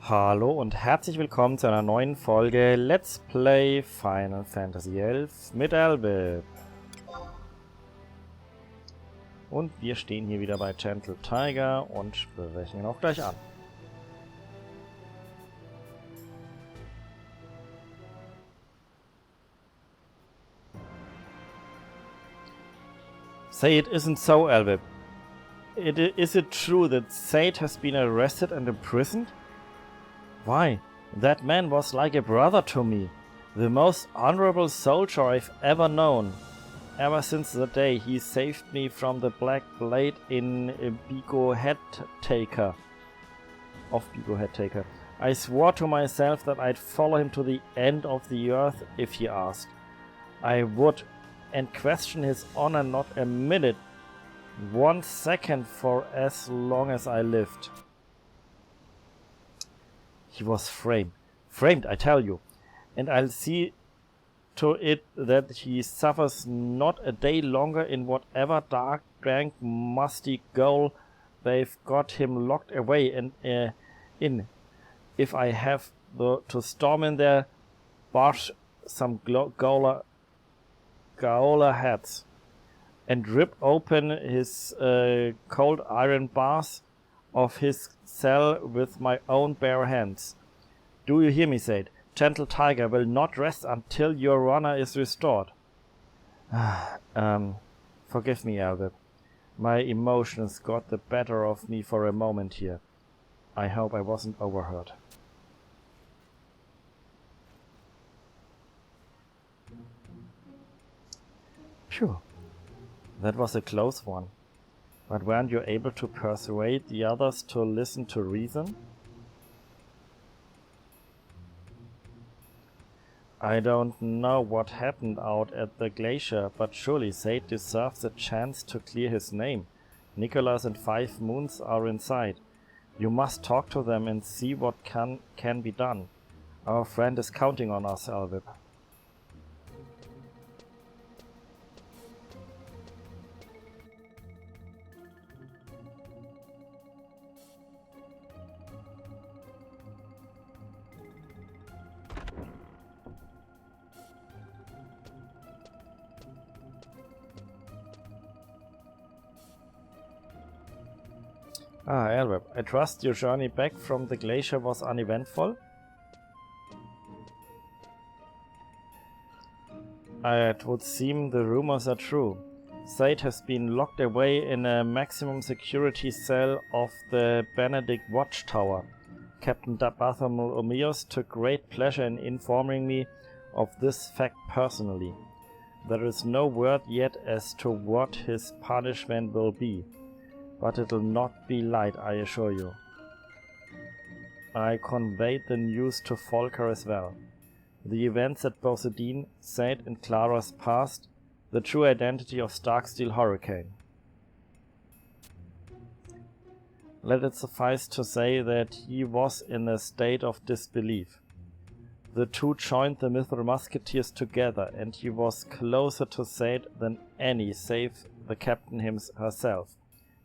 Hallo und herzlich willkommen zu einer neuen Folge Let's Play Final Fantasy XI mit Elbe. Und wir stehen hier wieder bei Gentle Tiger und sprechen ihn auch gleich an. Say it isn't so, Elbe. Is it true that Zeid has been arrested and imprisoned? Why, that man was like a brother to me, the most honorable soldier I've ever known. Ever since the day he saved me from the Black Blade in Bigo Headtaker. I swore to myself that I'd follow him to the end of the earth if he asked. I would, and question his honor not a minute, 1 second for as long as I lived. He was framed, I tell you, and I'll see to it that he suffers not a day longer in whatever dark, rank, musty goal they've got him locked away and in. If I have to storm in there, bash some Gaola heads, and rip open his cold iron bars of his cell with my own bare hands. Do you hear me, Zeid? Gentle Tiger will not rest until your honor is restored. Forgive me, Albert. My emotions got the better of me for a moment here. I hope I wasn't overheard. Phew. That was a close one. But weren't you able to persuade the others to listen to reason? I don't know what happened out at the glacier, but surely Zeid deserves a chance to clear his name. Nicholas and 5 Moons are inside. You must talk to them and see what can be done. Our friend is counting on us, Elvip. Elrep, I trust your journey back from the glacier was uneventful? It would seem the rumors are true. Zeid has been locked away in a maximum security cell of the Benedict Watchtower. Captain Bartholomeus took great pleasure in informing me of this fact personally. There is no word yet as to what his punishment will be. But it'll not be light, I assure you. I conveyed the news to Volker as well. The events at Bosedine, Zeid and Klara's past, the true identity of Starksteel Hurricane. Let it suffice to say that he was in a state of disbelief. The two joined the Mithril Musketeers together, and he was closer to Zeid than any save the captain herself.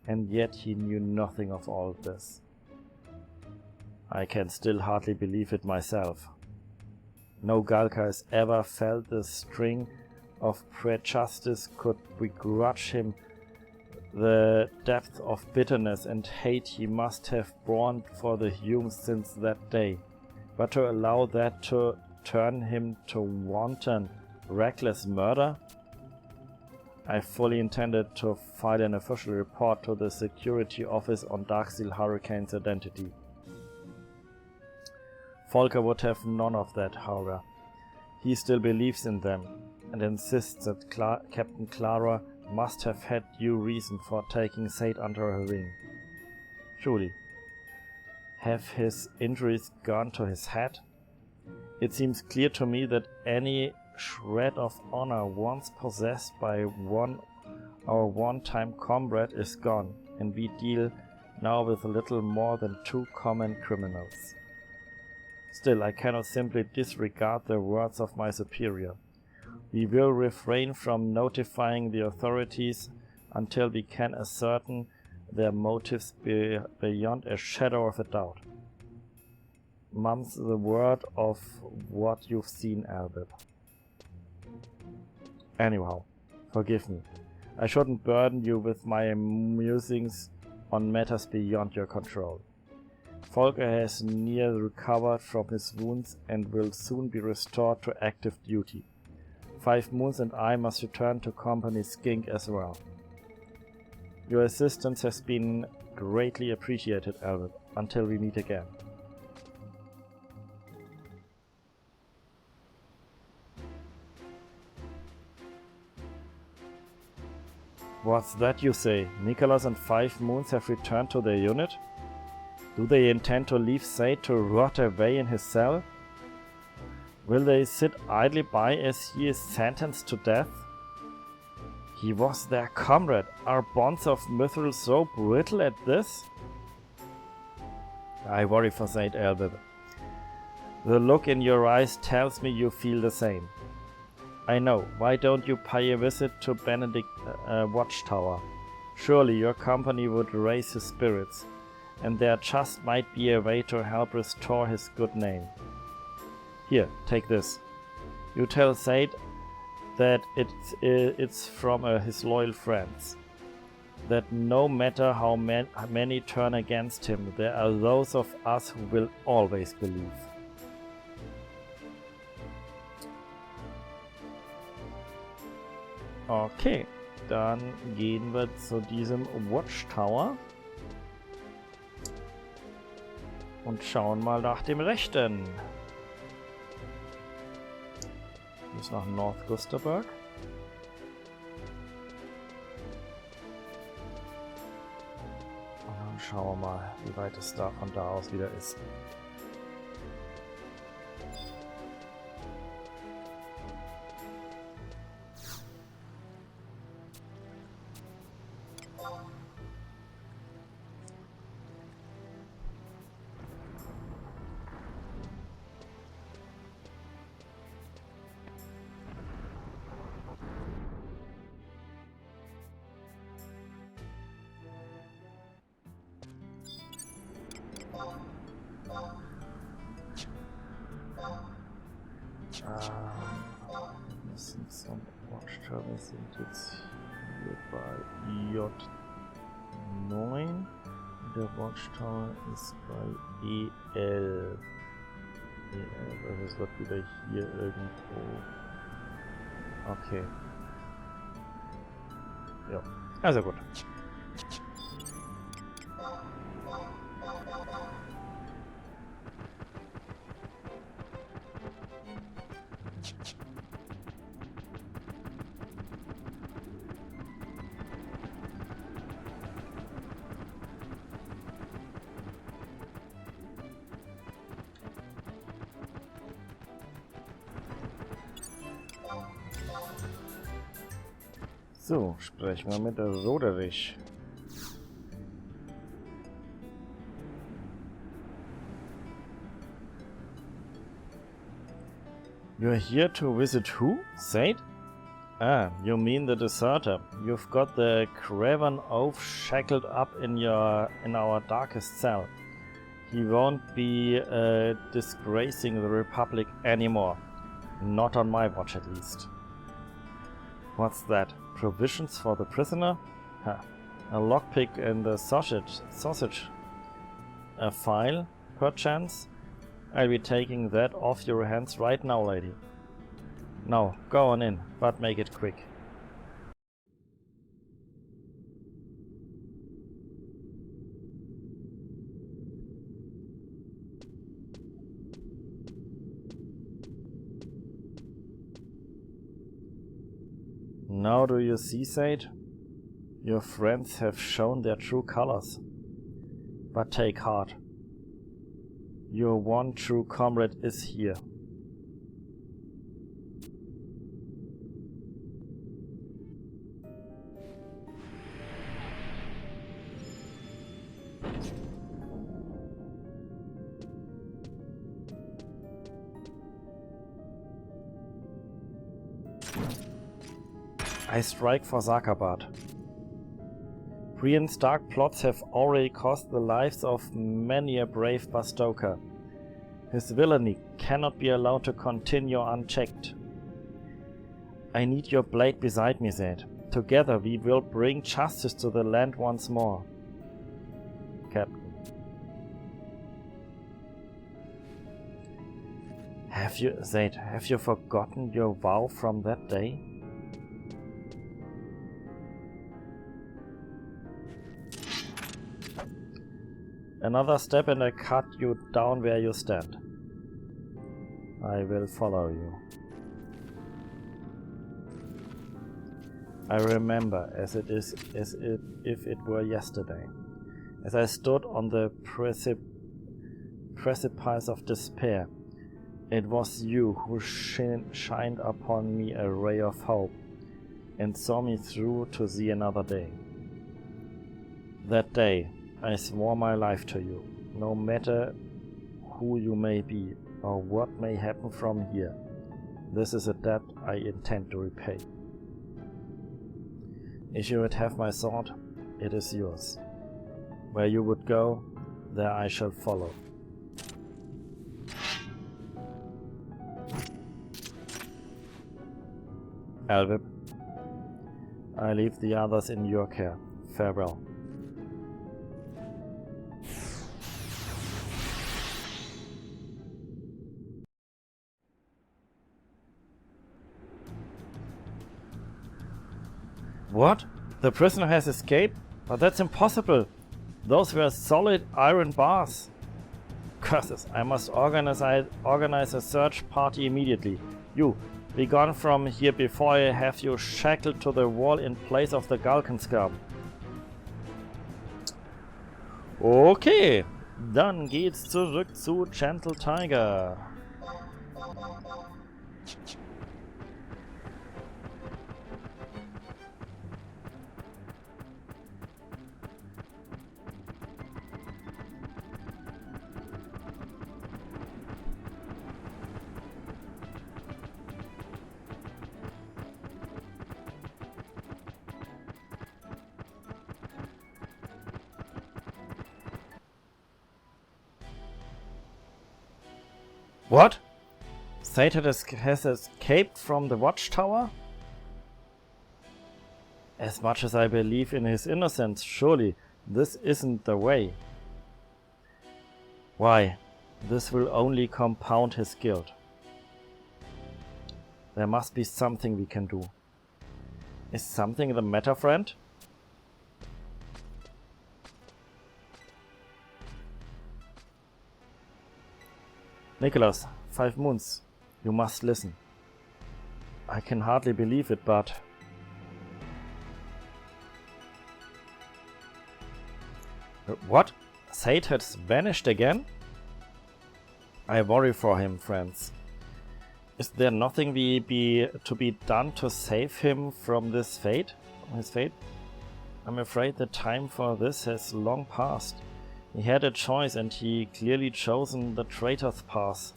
And yet he knew nothing of all this. I can still hardly believe it myself. No Galka has ever felt the sting of prejudice could begrudge him the depth of bitterness and hate he must have borne for the Humes since that day. But to allow that to turn him to wanton, reckless murder? I fully intended to file an official report to the security office on Darksteel Hurricane's identity. Volker would have none of that, however. He still believes in them, and insists that Captain Klara must have had due reason for taking Zeid under her wing. Truly. Have his injuries gone to his head? It seems clear to me that any shred of honor once possessed by our one-time comrade is gone, and we deal now with little more than 2 common criminals. Still, I cannot simply disregard the words of my superior. We will refrain from notifying the authorities until we can ascertain their motives beyond a shadow of a doubt. mum's the word of what you've seen, Albert. Anyhow, forgive me. I shouldn't burden you with my musings on matters beyond your control. Volker has nearly recovered from his wounds and will soon be restored to active duty. 5 Moons and I must return to Company Skink as well. Your assistance has been greatly appreciated, Albert, until we meet again. What's that you say? Nicholas and 5 Moons have returned to their unit? Do they intend to leave Zeid to rot away in his cell? Will they sit idly by as he is sentenced to death? He was their comrade. Are bonds of mithril so brittle at this? I worry for Zeid, Albert. The look in your eyes tells me you feel the same. I know. Why don't you pay a visit to Benedict Watchtower? Surely your company would raise his spirits, and there just might be a way to help restore his good name. Here, take this. You tell Zeid that it's from his loyal friends. That no matter how many turn against him, there are those of us who will always believe. Okay, dann gehen wir zu diesem Watchtower und schauen mal nach dem Rechten. Bis nach North Gusterberg. Und dann schauen wir mal, wie weit es da von da aus wieder ist. Wir sind jetzt hier bei J9 und der Watchtower ist bei E11. Also es wird wieder hier irgendwo. Okay. Ja, also gut. So, sprechen wir mit der Roderich. You're here to visit who? Zeid? Ah, you mean the deserter. You've got the craven oaf shackled up in our darkest cell. He won't be disgracing the Republic anymore. Not on my watch, at least. What's that? Provisions for the prisoner? Huh. A lockpick and the sausage. A file, perchance? I'll be taking that off your hands right now, lady. Now, go on in, but make it quick. Now do you see, Zeid? Your friends have shown their true colors. But take heart. Your one true comrade is here. I strike for Zakabad. Brienne's dark plots have already cost the lives of many a brave Bastoker. His villainy cannot be allowed to continue unchecked. I need your blade beside me, Zeid. Together we will bring justice to the land once more. Captain. Zeid, have you forgotten your vow from that day? Another step and I cut you down where you stand. I will follow you. I remember as if it were yesterday, as I stood on the precipice of despair. It was you who shined upon me a ray of hope and saw me through to see another day. That day I swore my life to you, no matter who you may be or what may happen from here. This is a debt I intend to repay. If you would have my sword, it is yours. Where you would go, there I shall follow. Elvip, I leave the others in your care. Farewell. What? The prisoner has escaped? But that's impossible. Those were solid iron bars. Curses, I must organize a search party immediately. You, be gone from here before I have you shackled to the wall in place of the Galgenskarb. Okay, dann geht's zurück zu Gentle Tiger. What? Zeid has escaped from the watchtower? As much as I believe in his innocence, surely this isn't the way. Why? This will only compound his guilt. There must be something we can do. Is something the matter, friend? Nicholas, 5 moons. You must listen. I can hardly believe it, but... What? Zeid has vanished again? I worry for him, friends. Is there nothing to be done to save him from this fate? His fate? I'm afraid the time for this has long passed. He had a choice and he clearly chosen the traitor's path.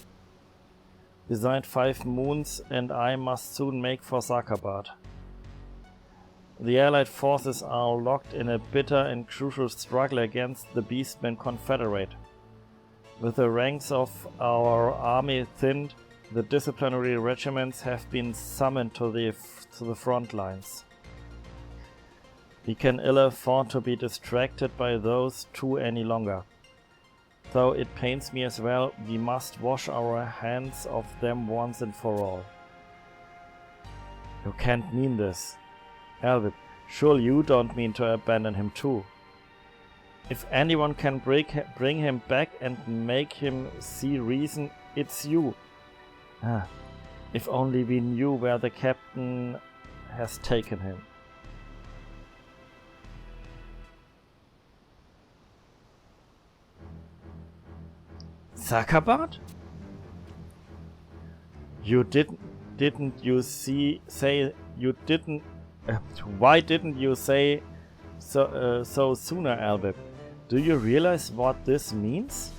Besides 5 moons and I must soon make for Zakabad. The Allied forces are locked in a bitter and crucial struggle against the Beastmen Confederate. With the ranks of our army thinned, the disciplinary regiments have been summoned to the front lines. We can ill afford to be distracted by those two any longer. Though it pains me as well, we must wash our hands of them once and for all. You can't mean this. Elvip, surely you don't mean to abandon him too. If anyone can bring him back and make him see reason, it's you. If only we knew where the captain has taken him. Zakabad? You didn't you say you didn't? Why didn't you say so sooner, Elvip? Do you realize what this means?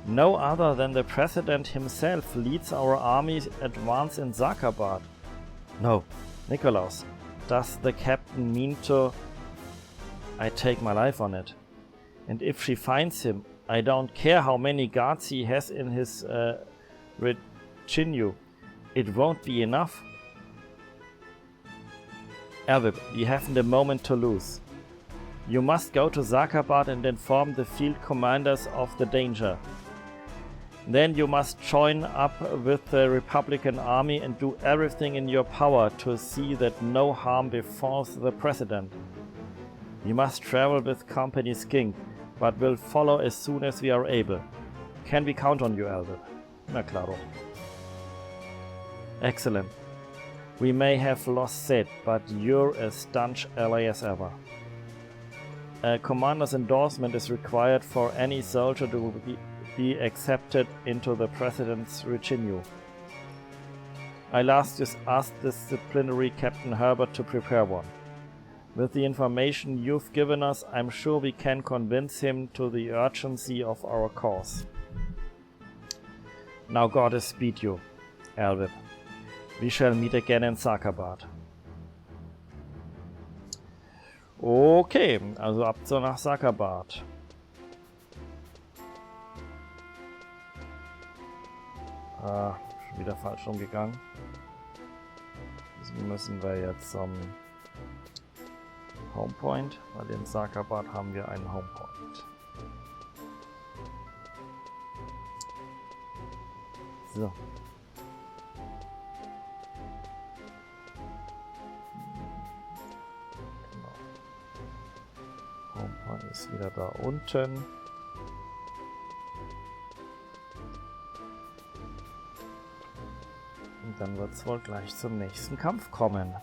No other than the President himself leads our army's advance in Zakabad. No, Nikolaus, does the captain mean to... I take my life on it. And if she finds him, I don't care how many guards he has in his retinue. It won't be enough. Elvip, we haven't a moment to lose. You must go to Zakabad and inform the field commanders of the danger. Then you must join up with the Republican army and do everything in your power to see that no harm befalls the president. We must travel with Company Skink, but will follow as soon as we are able. Can we count on you, Elvip? Na claro. Excellent. We may have lost Zeid, but you're as staunch ally as ever. A commander's endorsement is required for any soldier to be accepted into the president's retinue. I'll ask disciplinary Captain Herbert to prepare one. With the information you've given us, I'm sure we can convince him to the urgency of our cause. Now God speed you, Elvip. We shall meet again in Zakabad. Okay, also ab so nach Zakabad. Schon wieder falsch rumgegangen. Also müssen wir jetzt zum Homepoint, weil in Zakabad haben wir einen Homepoint. So. Genau. Homepoint ist wieder da unten. Und dann wird es wohl gleich zum nächsten Kampf kommen.